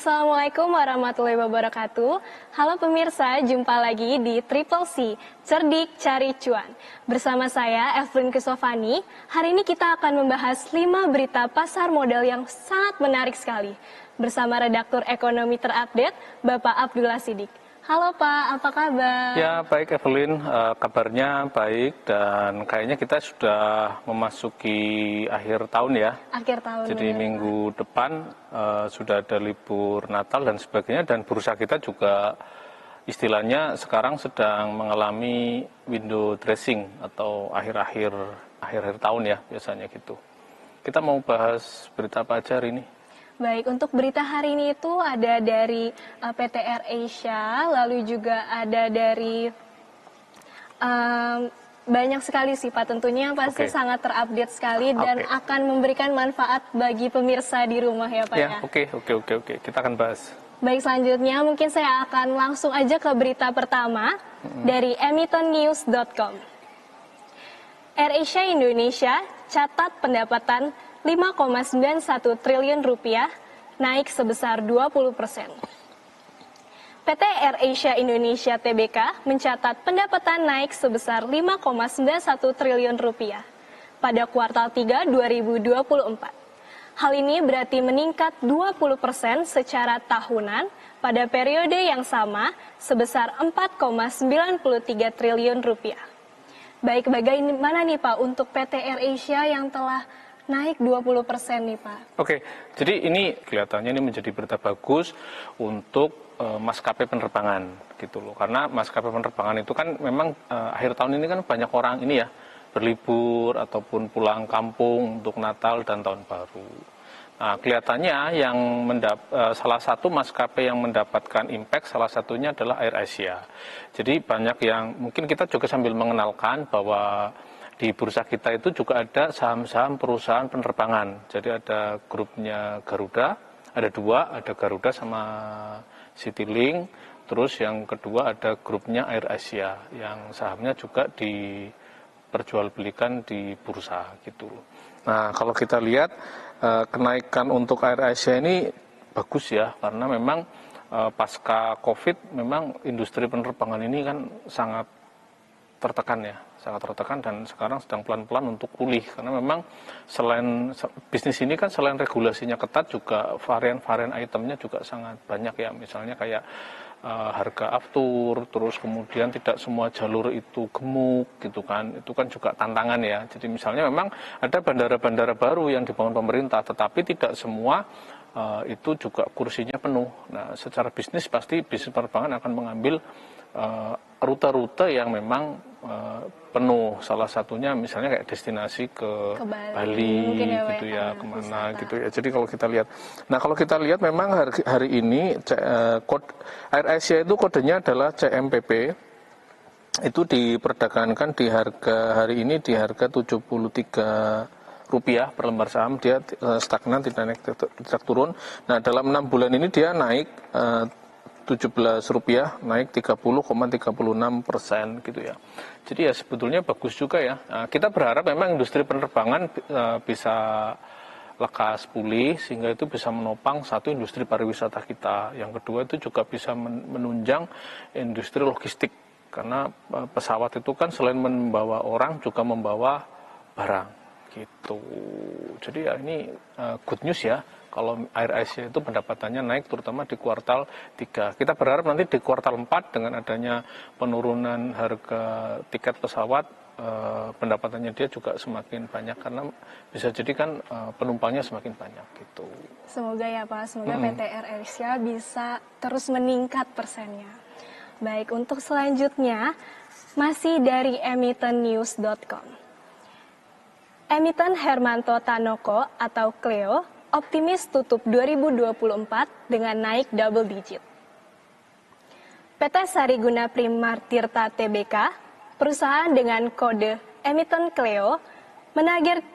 Assalamualaikum warahmatullahi wabarakatuh. Halo pemirsa, jumpa lagi di Triple C, Cerdik Cari Cuan. Bersama saya, Evelyn Kristovani. Hari ini kita akan membahas 5 berita pasar modal yang sangat menarik sekali. Bersama redaktur ekonomi terupdate, Bapak Abdullah Siddiq. Halo Pak, apa kabar? Ya, baik Evelyn, kabarnya baik dan kayaknya kita sudah memasuki akhir tahun ya. Akhir tahun. Jadi minggu depan sudah ada libur Natal dan sebagainya, dan bursa kita juga istilahnya sekarang sedang mengalami window dressing atau akhir-akhir tahun ya biasanya gitu. Kita mau bahas berita apa aja hari ini? Baik, untuk berita hari ini itu ada dari PT AirAsia, lalu juga ada dari banyak sekali sih Pak, tentunya pasti sangat terupdate sekali dan akan memberikan manfaat bagi pemirsa di rumah ya Pak ya. Oke. Kita akan bahas. Baik, selanjutnya mungkin saya akan langsung aja ke berita pertama dari emitonnews.com. AirAsia Indonesia catat pendapatan 5,91 triliun rupiah, naik sebesar 20%. PT AirAsia Indonesia Tbk mencatat pendapatan naik sebesar 5,91 triliun rupiah pada kuartal 3 2024. Hal ini berarti meningkat 20% secara tahunan pada periode yang sama sebesar 4,93 triliun rupiah. Baik, bagaimana nih Pak untuk PT AirAsia yang telah naik 20% nih Pak? Oke, jadi ini kelihatannya ini menjadi berita bagus untuk maskapai penerbangan gitu loh. Karena maskapai penerbangan itu kan memang akhir tahun ini kan banyak orang ini ya berlibur ataupun pulang kampung untuk Natal dan Tahun Baru. Nah, kelihatannya yang salah satu maskapai yang mendapatkan impact salah satunya adalah AirAsia. Jadi banyak yang mungkin kita juga sambil mengenalkan bahwa di bursa kita itu juga ada saham-saham perusahaan penerbangan. Jadi ada grupnya Garuda, ada dua, ada Garuda sama Citylink. Terus yang kedua ada grupnya AirAsia yang sahamnya juga diperjualbelikan di bursa gitu. Nah, kalau kita lihat kenaikan untuk AirAsia ini bagus ya, karena memang pasca COVID memang industri penerbangan ini kan sangat tertekan dan sekarang sedang pelan-pelan untuk pulih, karena memang selain bisnis ini kan selain regulasinya ketat juga varian-varian itemnya juga sangat banyak ya, misalnya kayak harga aftur, terus kemudian tidak semua jalur itu gemuk gitu kan, itu kan juga tantangan ya. Jadi misalnya memang ada bandara-bandara baru yang dibangun pemerintah, tetapi tidak semua itu juga kursinya penuh. Nah, secara bisnis pasti bisnis penerbangan akan mengambil rute-rute yang memang penuh, salah satunya misalnya kayak destinasi ke Bali gitu ya, kemana gitu ya. Jadi kalau kita lihat, kalau kita lihat memang hari ini AirAsia itu kodenya adalah CMPP, itu diperdagangkan di harga hari ini di harga 73 rupiah per lembar saham, dia stagnan, tidak naik tidak turun. Nah, dalam 6 bulan ini dia naik 17 rupiah, naik 30,36% gitu ya. Jadi ya sebetulnya bagus juga ya. Nah, kita berharap memang industri penerbangan bisa lekas pulih sehingga itu bisa menopang satu industri pariwisata kita. Yang kedua itu juga bisa menunjang industri logistik, karena pesawat itu kan selain membawa orang juga membawa barang gitu. Jadi ya ini good news ya. Kalau AirAsia itu pendapatannya naik terutama di kuartal 3. Kita berharap nanti di kuartal 4 dengan adanya penurunan harga tiket pesawat, pendapatannya dia juga semakin banyak, karena bisa jadi kan penumpangnya semakin banyak gitu. Semoga ya Pak, semoga PT AirAsia bisa terus meningkat persennya. Baik, untuk selanjutnya masih dari emitonnews.com. Emiten Hermanto Tanoko atau Cleo optimis tutup 2024 dengan naik double digit. PT Sariguna Primartirta Tbk, perusahaan dengan kode emiten Cleo,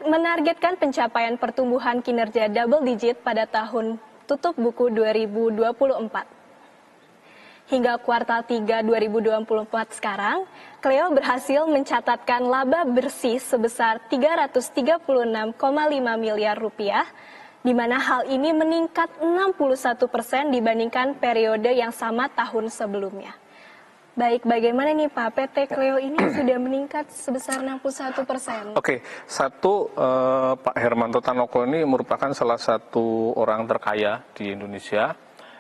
menargetkan pencapaian pertumbuhan kinerja double digit pada tahun tutup buku 2024. Hingga kuartal 3 2024 sekarang, Cleo berhasil mencatatkan laba bersih sebesar 336,5 miliar rupiah di mana hal ini meningkat 61% dibandingkan periode yang sama tahun sebelumnya. Baik, bagaimana nih Pak, PT Cleo ini sudah meningkat sebesar 61%? Oke, satu, Pak Hermanto Tanoko ini merupakan salah satu orang terkaya di Indonesia.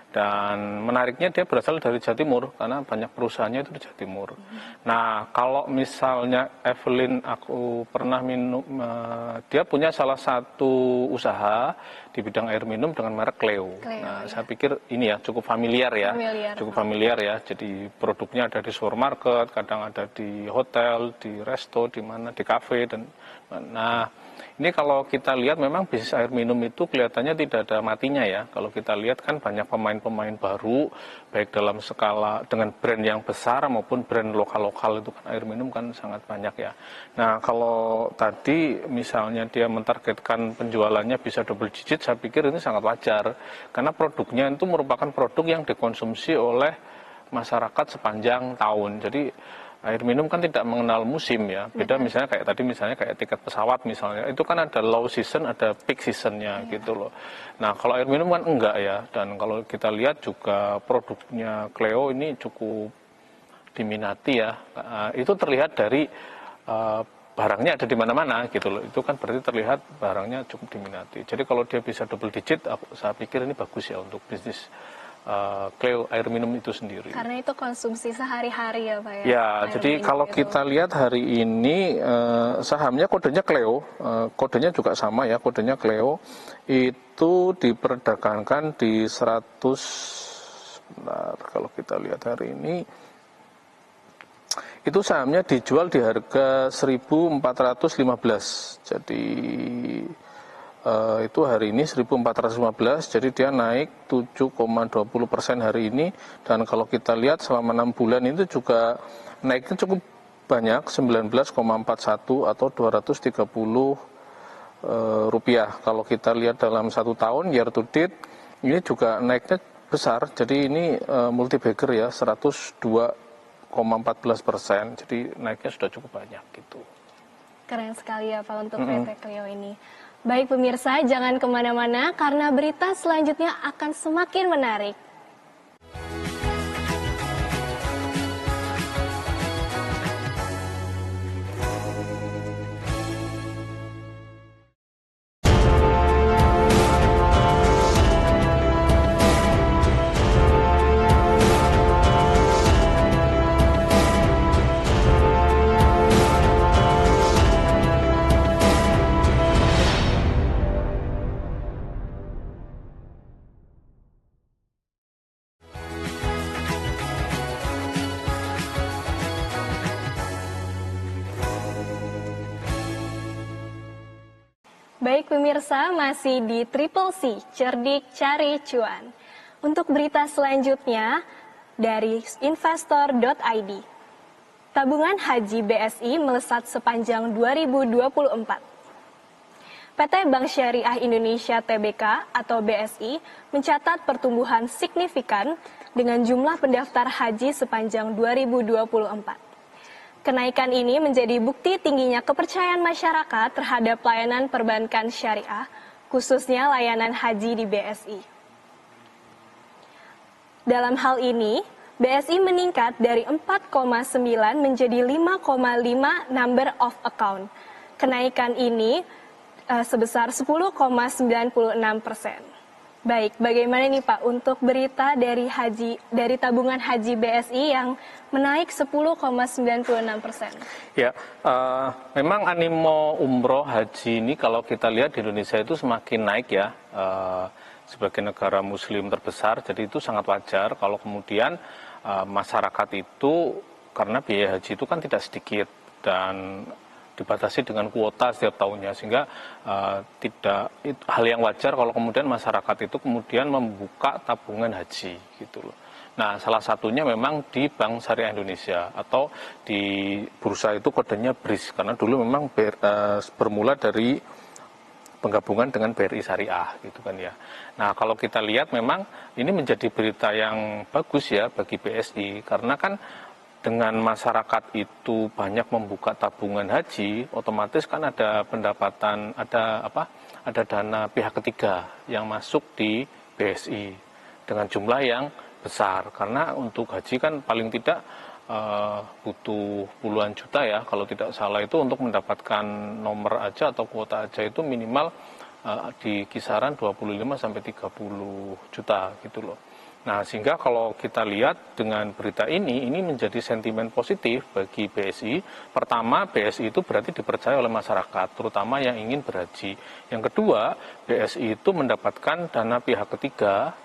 Dan menariknya dia berasal dari Jawa Timur, karena banyak perusahaannya itu di Jawa Timur. Nah, kalau misalnya Evelyn, aku pernah minum, dia punya salah satu usaha di bidang air minum dengan merek Cleo. Nah, ya. Saya pikir ini ya cukup familiar ya, cukup familiar ya. Jadi produknya ada di supermarket, kadang ada di hotel, di resto, di mana, di kafe dan nah. Ini kalau kita lihat memang bisnis air minum itu kelihatannya tidak ada matinya ya. Kalau kita lihat kan banyak pemain-pemain baru, baik dalam skala dengan brand yang besar maupun brand lokal-lokal itu kan air minum kan sangat banyak ya. Nah kalau tadi misalnya dia mentargetkan penjualannya bisa double digit, saya pikir ini sangat wajar. Karena produknya itu merupakan produk yang dikonsumsi oleh masyarakat sepanjang tahun. Jadi air minum kan tidak mengenal musim ya, beda misalnya kayak tadi misalnya kayak tiket pesawat misalnya, itu kan ada low season, ada peak seasonnya gitu loh. Nah kalau air minum kan enggak ya, dan kalau kita lihat juga produknya Cleo ini cukup diminati ya, itu terlihat dari barangnya ada di mana-mana gitu loh, itu kan berarti terlihat barangnya cukup diminati. Jadi kalau dia bisa double digit, saya pikir ini bagus ya untuk bisnis Cleo air minum itu sendiri. Karena itu konsumsi sehari-hari ya Pak ya? Ya, jadi kalau kita lihat hari ini sahamnya kodenya Cleo, kodenya juga sama ya, kodenya Cleo, itu diperdagangkan di 100, sebentar, kalau kita lihat hari ini, itu sahamnya dijual di harga 1.415, jadi itu hari ini 1.415, jadi dia naik 7,20% hari ini. Dan kalau kita lihat selama 6 bulan itu juga naiknya cukup banyak, 19,41 atau 230 rupiah. Kalau kita lihat dalam 1 tahun year to date ini juga naiknya besar, jadi ini multi bagger ya, 102,14%, jadi naiknya sudah cukup banyak gitu. Keren sekali ya Pak untuk PT Cleo ini. Baik pemirsa, jangan kemana-mana karena berita selanjutnya akan semakin menarik. Baik pemirsa, masih di Triple C, cerdik cari cuan. Untuk berita selanjutnya dari investor.id. Tabungan haji BSI melesat sepanjang 2024. PT Bank Syariah Indonesia Tbk atau BSI mencatat pertumbuhan signifikan dengan jumlah pendaftar haji sepanjang 2024. Kenaikan ini menjadi bukti tingginya kepercayaan masyarakat terhadap layanan perbankan syariah, khususnya layanan haji di BSI. Dalam hal ini, BSI meningkat dari 4,9 menjadi 5,5 number of account. Kenaikan ini sebesar 10,96%. Baik, bagaimana nih Pak untuk berita dari tabungan haji BSI yang menaik 10,96%? Ya, memang animo umroh haji ini kalau kita lihat di Indonesia itu semakin naik ya, sebagai negara muslim terbesar, jadi itu sangat wajar kalau kemudian masyarakat itu, karena biaya haji itu kan tidak sedikit dan dibatasi dengan kuota setiap tahunnya, sehingga hal yang wajar kalau kemudian masyarakat itu kemudian membuka tabungan haji gitu loh. Nah, salah satunya memang di Bank Syariah Indonesia atau di bursa itu kodenya BRIS, karena dulu memang bermula dari penggabungan dengan BRI Syariah gitu kan ya. Nah, kalau kita lihat memang ini menjadi berita yang bagus ya bagi BSI, karena kan dengan masyarakat itu banyak membuka tabungan haji, otomatis kan ada pendapatan, ada dana pihak ketiga yang masuk di BSI dengan jumlah yang besar. Karena untuk haji kan paling tidak butuh puluhan juta ya, kalau tidak salah itu untuk mendapatkan nomor aja atau kuota aja itu minimal di kisaran 25 sampai 30 juta gitu loh. Nah, sehingga kalau kita lihat dengan berita ini menjadi sentimen positif bagi BSI. Pertama, BSI itu berarti dipercaya oleh masyarakat, terutama yang ingin berhaji. Yang kedua, BSI itu mendapatkan dana pihak ketiga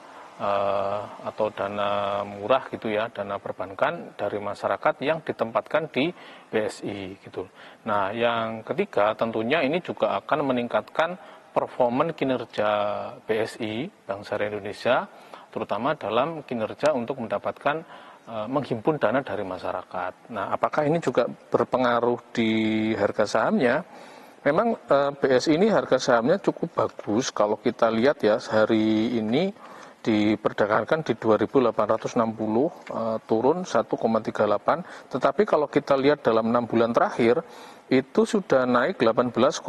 atau dana murah gitu ya, dana perbankan dari masyarakat yang ditempatkan di BSI gitu. Nah, yang ketiga tentunya ini juga akan meningkatkan performa kinerja BSI, Bank Syariah Indonesia, terutama dalam kinerja untuk mendapatkan menghimpun dana dari masyarakat. Nah, apakah ini juga berpengaruh di harga sahamnya? Memang BSI ini harga sahamnya cukup bagus kalau kita lihat ya, hari ini diperdagangkan di 2.860, turun 1,38, tetapi kalau kita lihat dalam 6 bulan terakhir itu sudah naik 18,67%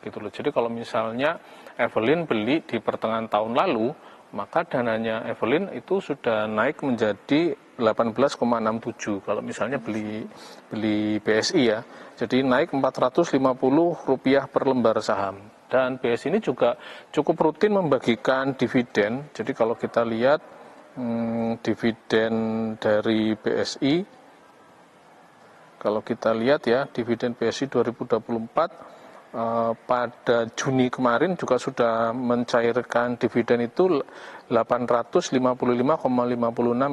gitu loh. Jadi kalau misalnya Evelyn beli di pertengahan tahun lalu, maka dananya Evelyn itu sudah naik menjadi 18,67 kalau misalnya beli BSI ya. Jadi naik Rp450 per lembar saham. Dan BSI ini juga cukup rutin membagikan dividen. Jadi kalau kita lihat dividen dari BSI, kalau kita lihat ya, dividen BSI 2024 pada Juni kemarin juga sudah mencairkan dividen itu 855,56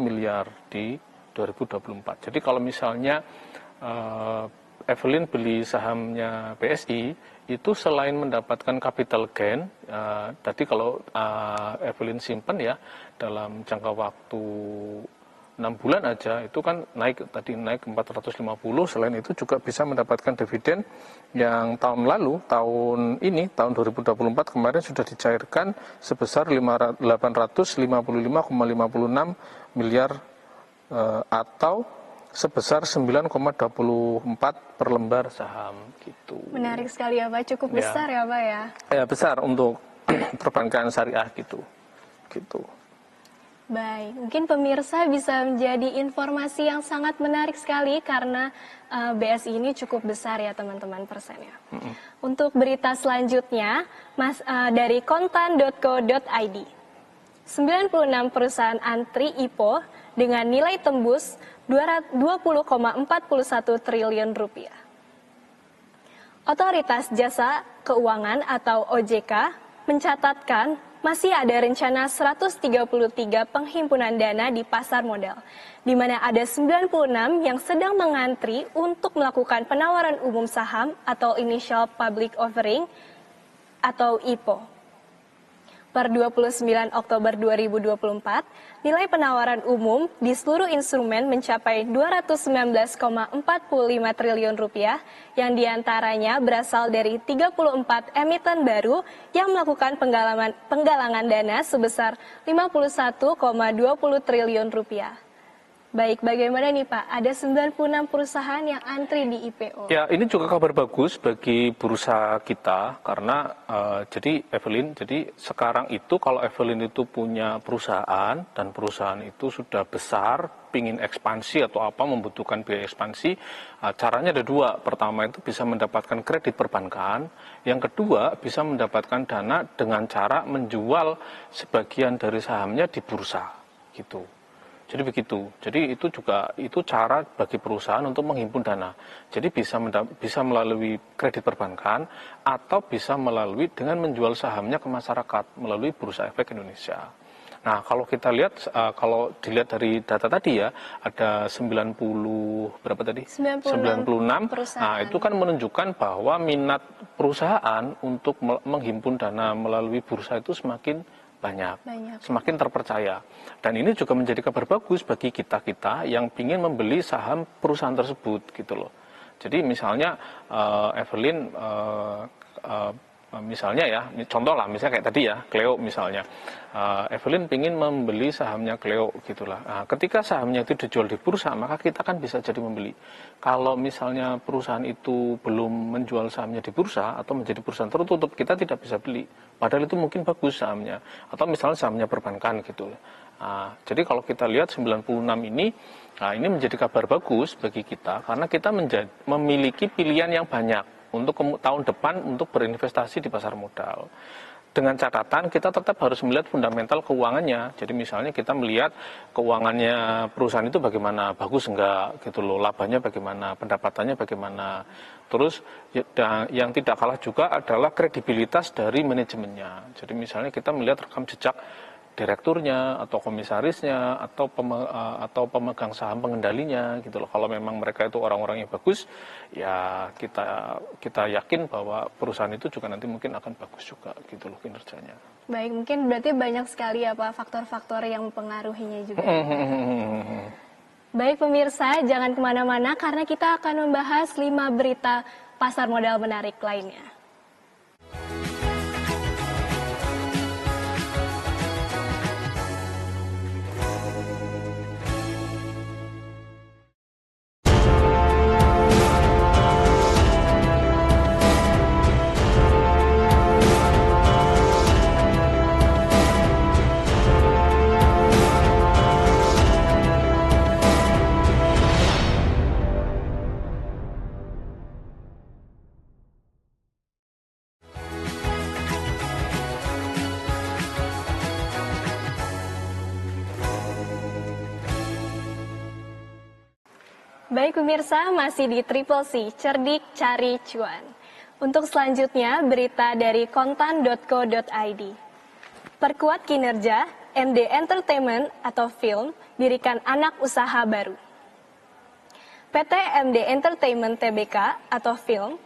miliar di 2024. Jadi kalau misalnya Evelyn beli sahamnya BSI, itu selain mendapatkan capital gain, tadi kalau Evelyn simpen ya dalam jangka waktu 6 bulan aja itu kan naik 450, selain itu juga bisa mendapatkan dividen yang tahun lalu, tahun 2024 kemarin sudah dicairkan sebesar 855,56 miliar atau sebesar 9,24 per lembar saham gitu. Menarik sekali ya Pak, cukup besar ya Pak ya. Ya besar untuk perbankan syariah gitu. Baik, mungkin pemirsa bisa menjadi informasi yang sangat menarik sekali karena BSI ini cukup besar ya teman-teman persennya. Untuk berita selanjutnya, dari kontan.co.id, 96 perusahaan antri IPO dengan nilai tembus 20,41 triliun rupiah. Otoritas Jasa Keuangan atau OJK mencatatkan masih ada rencana 133 penghimpunan dana di pasar modal, di mana ada 96 yang sedang mengantri untuk melakukan penawaran umum saham atau Initial Public Offering atau IPO. Per 29 Oktober 2024, nilai penawaran umum di seluruh instrumen mencapai 219,45 triliun rupiah, yang diantaranya berasal dari 34 emiten baru yang melakukan penggalangan dana sebesar 51,20 triliun rupiah. Baik, bagaimana nih Pak? Ada 96 perusahaan yang antri di IPO. Ya, ini juga kabar bagus bagi bursa kita karena jadi sekarang itu kalau Evelyn itu punya perusahaan dan perusahaan itu sudah besar, pingin ekspansi atau apa, membutuhkan biaya ekspansi, caranya ada dua. Pertama itu bisa mendapatkan kredit perbankan, yang kedua bisa mendapatkan dana dengan cara menjual sebagian dari sahamnya di bursa gitu. Jadi begitu. Jadi itu cara bagi perusahaan untuk menghimpun dana. Jadi bisa melalui kredit perbankan atau bisa melalui dengan menjual sahamnya ke masyarakat melalui Bursa Efek Indonesia. Nah, kalau kita lihat kalau dilihat dari data tadi ya, ada 96 perusahaan. Nah, itu kan menunjukkan bahwa minat perusahaan untuk menghimpun dana melalui bursa itu semakin banyak, semakin terpercaya. Dan ini juga menjadi kabar bagus bagi kita-kita yang ingin membeli saham perusahaan tersebut gitu loh. Jadi misalnya Evelyn misalnya ya, contoh lah, misalnya kayak tadi ya, Cleo misalnya, Evelyn ingin membeli sahamnya Cleo gitulah. Nah, ketika sahamnya itu dijual di bursa, maka kita kan bisa jadi membeli. Kalau misalnya perusahaan itu belum menjual sahamnya di bursa atau menjadi perusahaan tertutup, kita tidak bisa beli. Padahal itu mungkin bagus sahamnya, atau misalnya sahamnya perbankan gitu. Nah, jadi kalau kita lihat 96 ini, nah ini menjadi kabar bagus bagi kita karena kita memiliki pilihan yang banyak untuk tahun depan untuk berinvestasi di pasar modal. Dengan catatan kita tetap harus melihat fundamental keuangannya. Jadi misalnya kita melihat keuangannya perusahaan itu bagaimana, bagus enggak gitu loh, labanya bagaimana, pendapatannya bagaimana. Terus yang tidak kalah juga adalah kredibilitas dari manajemennya. Jadi misalnya kita melihat rekam jejak direkturnya atau komisarisnya atau pemegang saham pengendalinya gitu loh. Kalau memang mereka itu orang-orang yang bagus, ya kita yakin bahwa perusahaan itu juga nanti mungkin akan bagus juga gitu loh kinerjanya. Baik, mungkin berarti banyak sekali ya Pak faktor-faktor yang mempengaruhinya juga. Baik pemirsa, jangan kemana-mana karena kita akan membahas 5 berita pasar modal menarik lainnya. Baik pemirsa, masih di Triple C, cerdik cari cuan. Untuk selanjutnya, berita dari kontan.co.id. Perkuat kinerja, MD Entertainment atau film dirikan anak usaha baru. PT MD Entertainment Tbk atau film,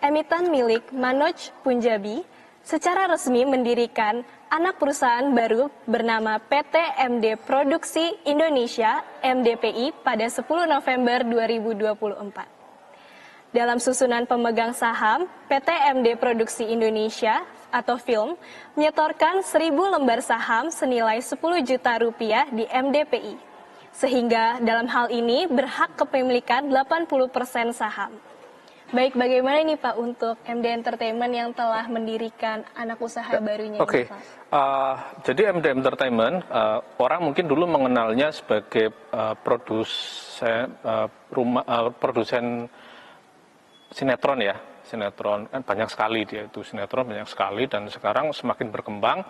emiten milik Manoj Punjabi, secara resmi mendirikan anak perusahaan baru bernama PT MD Produksi Indonesia (MDPI) pada 10 November 2024. Dalam susunan pemegang saham, PT MD Produksi Indonesia atau film menyetorkan 1.000 lembar saham senilai 10 juta rupiah di MDPI, sehingga dalam hal ini berhak kepemilikan 80% saham. Baik, bagaimana ini Pak untuk MD Entertainment yang telah mendirikan anak usaha barunya? Oke, jadi MD Entertainment, orang mungkin dulu mengenalnya sebagai produsen sinetron ya. Sinetron kan banyak sekali, dia itu sinetron banyak sekali, dan sekarang semakin berkembang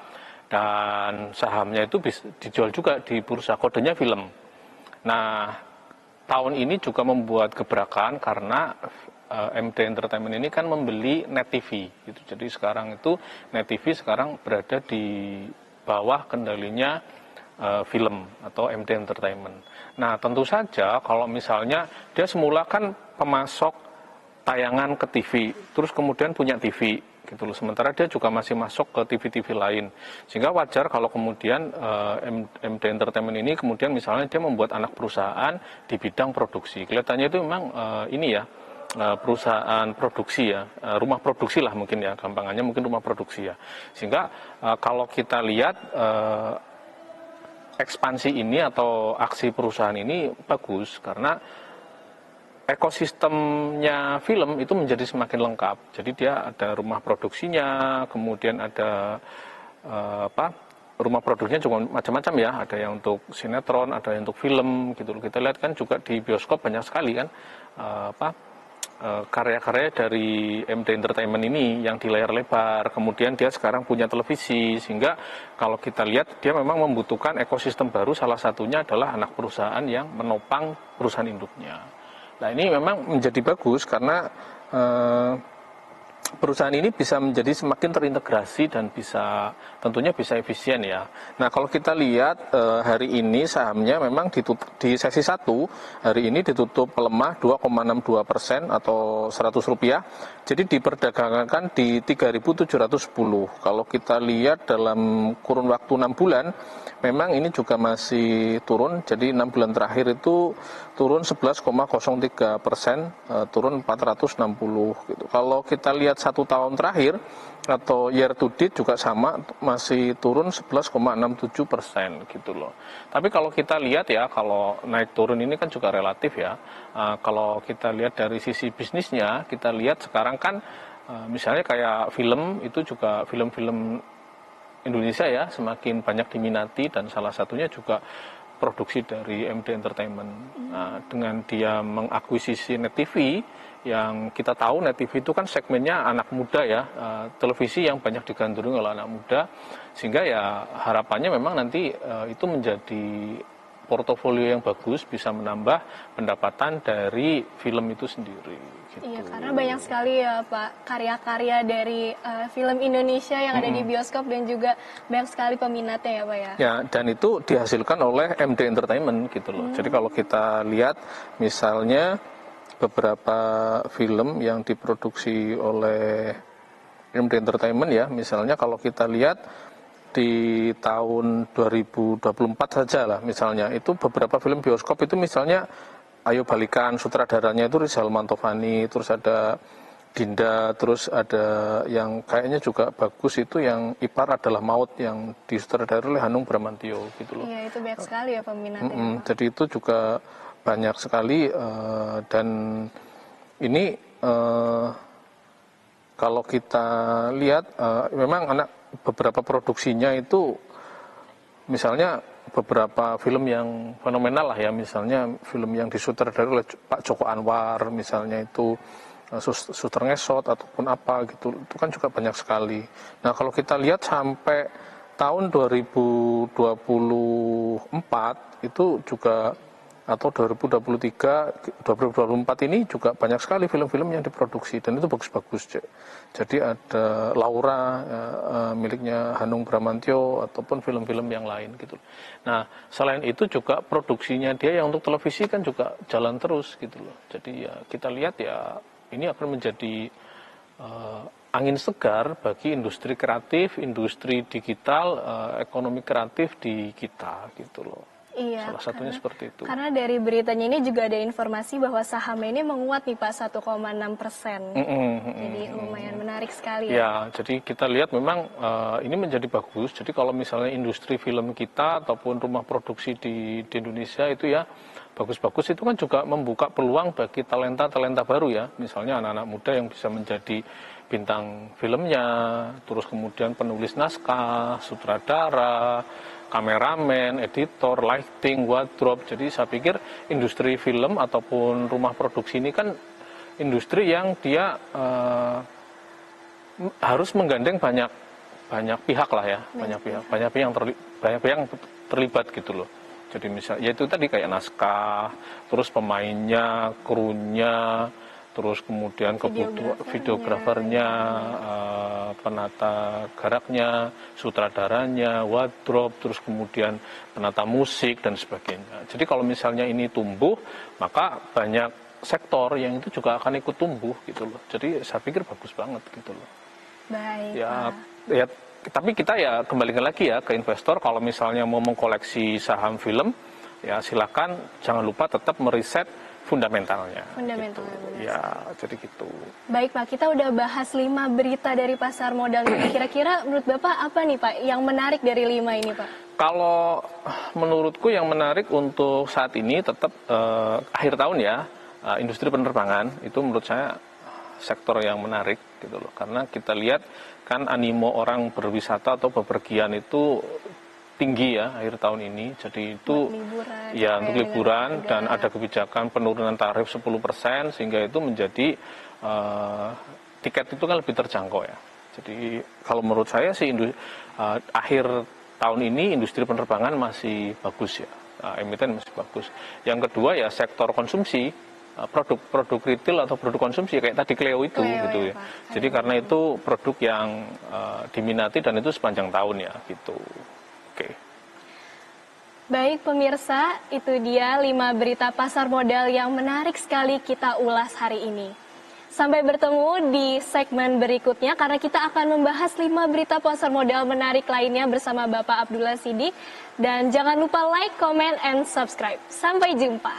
dan sahamnya itu dijual juga di bursa, kodenya film. Nah, tahun ini juga membuat gebrakan karena MD Entertainment ini kan membeli Net TV gitu. Jadi sekarang itu Net TV sekarang berada di bawah kendalinya film atau MD Entertainment. Nah, tentu saja kalau misalnya dia semula kan pemasok tayangan ke TV, terus kemudian punya TV gitu loh. Sementara dia juga masih masuk ke TV-TV lain. Sehingga wajar kalau kemudian MD Entertainment ini kemudian misalnya dia membuat anak perusahaan di bidang produksi. Kelihatannya itu memang ini ya, perusahaan produksi ya, rumah produksi lah mungkin ya, gampangannya mungkin rumah produksi ya. Sehingga kalau kita lihat ekspansi ini atau aksi perusahaan ini bagus karena ekosistemnya film itu menjadi semakin lengkap. Jadi dia ada rumah produksinya, kemudian ada rumah produksinya juga macam-macam ya. Ada yang untuk sinetron, ada yang untuk film gitu. Kita lihat kan juga di bioskop banyak sekali kan karya-karya dari MD Entertainment ini yang di layar lebar, kemudian dia sekarang punya televisi, sehingga kalau kita lihat dia memang membutuhkan ekosistem baru, salah satunya adalah anak perusahaan yang menopang perusahaan induknya. Nah, ini memang menjadi bagus karena perusahaan ini bisa menjadi semakin terintegrasi dan tentunya bisa efisien ya. Nah, kalau kita lihat hari ini sahamnya memang ditutup di sesi 1, hari ini ditutup melemah 2,62% atau Rp100. Jadi diperdagangkan di 3.710. Kalau kita lihat dalam kurun waktu 6 bulan, memang ini juga masih turun. Jadi 6 bulan terakhir itu turun 11,03%, turun 460 gitu. Kalau kita lihat lihat 1 tahun terakhir atau year to date juga sama, masih turun 11,67% gitu loh. Tapi kalau kita lihat ya, kalau naik turun ini kan juga relatif ya. Kalau kita lihat dari sisi bisnisnya, kita lihat sekarang kan misalnya kayak film itu juga, film-film Indonesia ya semakin banyak diminati, dan salah satunya juga produksi dari MD Entertainment. Nah, dengan dia mengakuisisi Net TV, yang kita tahu Net TV itu kan segmennya anak muda ya, televisi yang banyak digandrungi oleh anak muda, sehingga ya harapannya memang nanti itu menjadi portofolio yang bagus, bisa menambah pendapatan dari film itu sendiri. Gitu. Iya, karena banyak sekali ya Pak karya-karya dari film Indonesia yang ada di bioskop, dan juga banyak sekali peminatnya ya Pak ya. Ya, dan itu dihasilkan oleh MD Entertainment gitu loh. Jadi kalau kita lihat misalnya beberapa film yang diproduksi oleh MD Entertainment ya, misalnya kalau kita lihat di tahun 2024 saja lah misalnya, itu beberapa film bioskop itu misalnya Ayo Balikan, sutradaranya itu Rizal Mantovani, terus ada Dinda, terus ada yang kayaknya juga bagus itu yang Ipar Adalah Maut yang disutradarai oleh Hanung Bramantyo gitu loh. Iya, itu banyak sekali ya peminatnya. Jadi itu juga banyak sekali, dan ini kalau kita lihat memang beberapa produksinya itu misalnya beberapa film yang fenomenal lah ya, misalnya film yang disutradarai oleh Pak Joko Anwar misalnya itu, Suster Ngesot ataupun apa gitu, itu kan juga banyak sekali. Nah kalau kita lihat sampai tahun 2024 itu juga, atau 2023, 2024 ini juga banyak sekali film-film yang diproduksi, dan itu bagus-bagus. Jadi ada Laura miliknya Hanung Bramantyo ataupun film-film yang lain gitu. Nah selain itu juga produksinya dia yang untuk televisi kan juga jalan terus gitu loh. Jadi ya kita lihat ya ini akan menjadi angin segar bagi industri kreatif, industri digital, ekonomi kreatif di kita gitu loh. Iya, salah satunya seperti itu. Karena dari beritanya ini juga ada informasi bahwa sahamnya ini menguat nih Pak 1,6%. Jadi lumayan menarik sekali ya. Ya, jadi kita lihat memang ini menjadi bagus. Jadi kalau misalnya industri film kita ataupun rumah produksi di Indonesia itu ya bagus-bagus, itu kan juga membuka peluang bagi talenta-talenta baru ya. Misalnya anak-anak muda yang bisa menjadi bintang filmnya, terus kemudian penulis naskah, sutradara, kameramen, editor, lighting, wardrobe. Jadi saya pikir industri film ataupun rumah produksi ini kan industri yang dia harus menggandeng banyak pihak lah ya, banyak pihak yang terlibat gitu loh. Jadi misalnya yaitu tadi kayak naskah, terus pemainnya, krunya, terus kemudian videografernya, penata garaknya, sutradaranya, wardrobe, terus kemudian penata musik dan sebagainya. Jadi kalau misalnya ini tumbuh, maka banyak sektor yang itu juga akan ikut tumbuh gitu loh. Jadi saya pikir bagus banget gitu loh. Baik. Ya, tapi kita ya kembalikan lagi ya ke investor, kalau misalnya mau mengkoleksi saham film, ya silakan jangan lupa tetap meriset fundamentalnya. Fundamentalnya. Gitu. Ya, jadi gitu. Baik Pak, kita udah bahas 5 berita dari pasar modal ini. Kira-kira menurut Bapak apa nih Pak yang menarik dari 5 ini Pak? Kalau menurutku yang menarik untuk saat ini tetap akhir tahun ya, industri penerbangan itu menurut saya sektor yang menarik gitu loh. Karena kita lihat kan animo orang berwisata atau bepergian itu tinggi ya akhir tahun ini, jadi itu untuk liburan dan ada kebijakan penurunan tarif 10%, sehingga itu menjadi tiket itu kan lebih terjangkau ya. Jadi kalau menurut saya sih akhir tahun ini industri penerbangan masih bagus ya, emiten masih bagus. Yang kedua ya sektor konsumsi, produk retail atau produk konsumsi kayak tadi Cleo itu gitu ya. Jadi karena itu produk yang diminati dan itu sepanjang tahun ya gitu. Oke. Baik pemirsa, itu dia 5 berita pasar modal yang menarik sekali kita ulas hari ini. Sampai bertemu di segmen berikutnya karena kita akan membahas 5 berita pasar modal menarik lainnya bersama Bapak Abdullah Siddiq. Dan jangan lupa like, comment, and subscribe. Sampai jumpa.